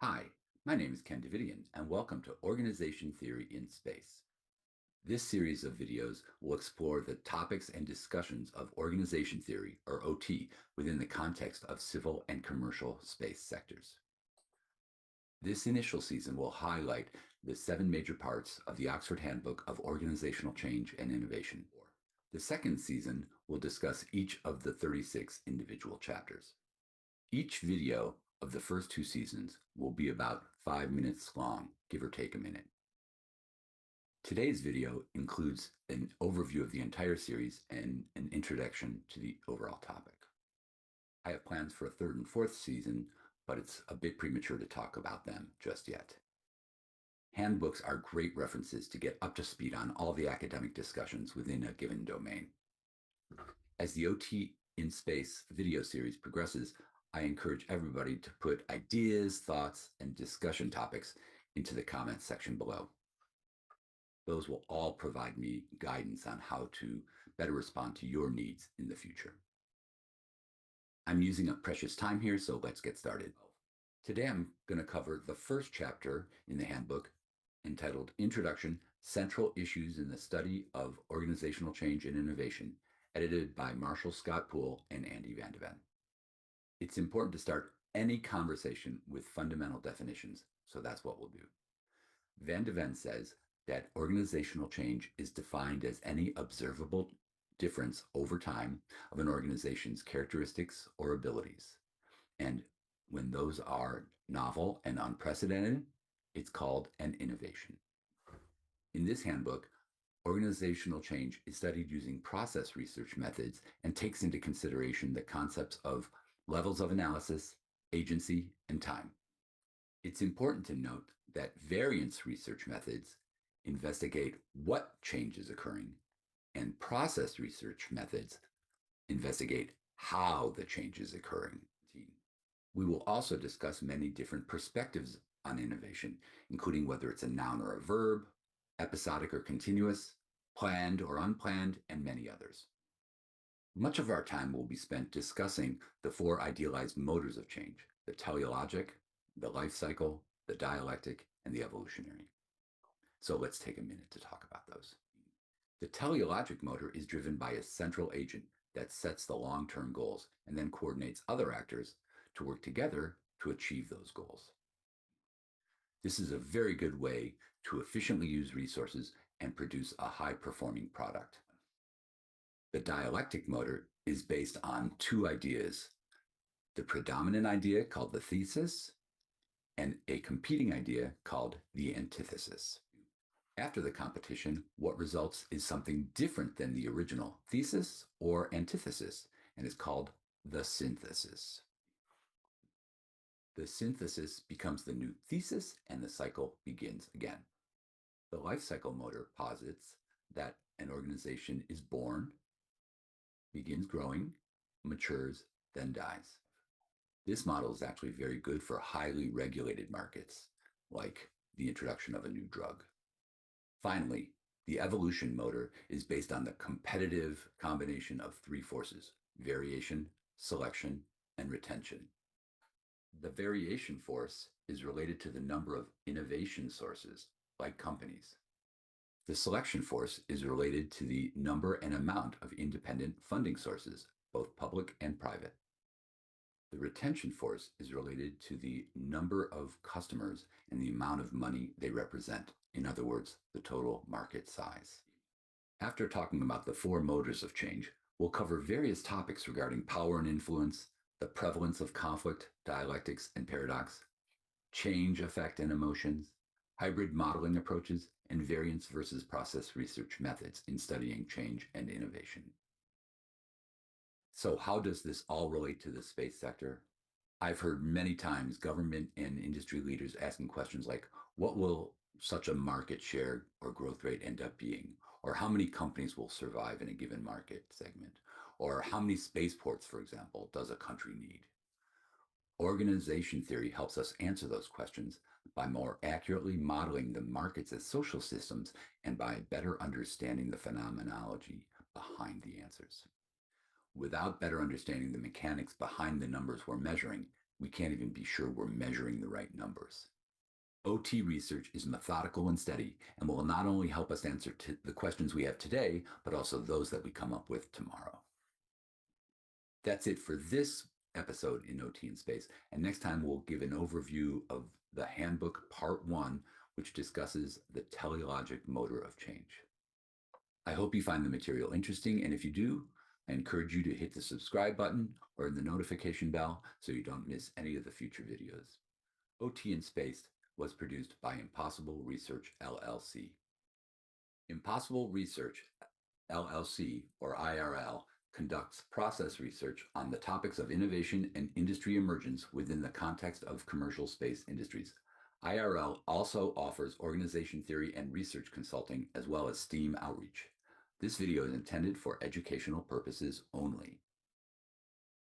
Hi, my name is Ken Davidian, and welcome to Organization Theory in Space. This series of videos will explore the topics and discussions of organization theory, or OT, within the context of civil and commercial space sectors. This initial season will highlight the 7 major parts of the Oxford Handbook of Organizational Change and Innovation. The second season will discuss each of the 36 individual chapters. Each video of the first 2 seasons will be about 5 minutes long, give or take a minute. Today's video includes an overview of the entire series and an introduction to the overall topic. I have plans for a 3rd and 4th season, but it's a bit premature to talk about them just yet. Handbooks are great references to get up to speed on all the academic discussions within a given domain. As the OT in Space video series progresses, I encourage everybody to put ideas, thoughts, and discussion topics into the comments section below. Those will all provide me guidance on how to better respond to your needs in the future. I'm using up precious time here, so let's get started. Today I'm going to cover the first chapter in the handbook entitled Introduction, Central Issues in the Study of Organizational Change and Innovation, edited by Marshall Scott Poole and Andy Van de Ven. It's important to start any conversation with fundamental definitions, so that's what we'll do. Van de Ven says that organizational change is defined as any observable difference over time of an organization's characteristics or abilities. And when those are novel and unprecedented, it's called an innovation. In this handbook, organizational change is studied using process research methods and takes into consideration the concepts of levels of analysis, agency, and time. It's important to note that variance research methods investigate what change is occurring, and process research methods investigate how the change is occurring. We will also discuss many different perspectives on innovation, including whether it's a noun or a verb, episodic or continuous, planned or unplanned, and many others. Much of our time will be spent discussing the 4 idealized motors of change: the teleologic, the life cycle, the dialectic, and the evolutionary. So let's take a minute to talk about those. The teleologic motor is driven by a central agent that sets the long-term goals and then coordinates other actors to work together to achieve those goals. This is a very good way to efficiently use resources and produce a high-performing product. The dialectic motor is based on 2 ideas: the predominant idea called the thesis and a competing idea called the antithesis. After the competition, what results is something different than the original thesis or antithesis and is called the synthesis. The synthesis becomes the new thesis and the cycle begins again. The life cycle motor posits that an organization is born, begins growing, matures, then dies. This model is actually very good for highly regulated markets, like the introduction of a new drug. Finally, the evolution motor is based on the competitive combination of 3 forces: variation, selection, and retention. The variation force is related to the number of innovation sources, like companies. The selection force is related to the number and amount of independent funding sources, both public and private. The retention force is related to the number of customers and the amount of money they represent. In other words, the total market size. After talking about the 4 motors of change, we'll cover various topics regarding power and influence, the prevalence of conflict, dialectics, and paradox, change, effect, and emotions, hybrid modeling approaches, and variance versus process research methods in studying change and innovation. So how does this all relate to the space sector? I've heard many times government and industry leaders asking questions like, what will such a market share or growth rate end up being? Or how many companies will survive in a given market segment? Or how many spaceports, for example, does a country need? Organization theory helps us answer those questions by more accurately modeling the markets as social systems and by better understanding the phenomenology behind the answers. Without better understanding the mechanics behind the numbers we're measuring, we can't even be sure we're measuring the right numbers. OT research is methodical and steady and will not only help us answer the questions we have today, but also those that we come up with tomorrow. That's it for this episode in OT in Space. And next time we'll give an overview of the handbook part 1, which discusses the teleologic motor of change. I hope you find the material interesting, and if you do, I encourage you to hit the subscribe button or the notification bell so you don't miss any of the future videos. OT in Space was produced by Impossible Research LLC. Impossible Research LLC, or IRL, conducts process research on the topics of innovation and industry emergence within the context of commercial space industries. IRL also offers organization theory and research consulting as well as STEAM outreach. This video is intended for educational purposes only.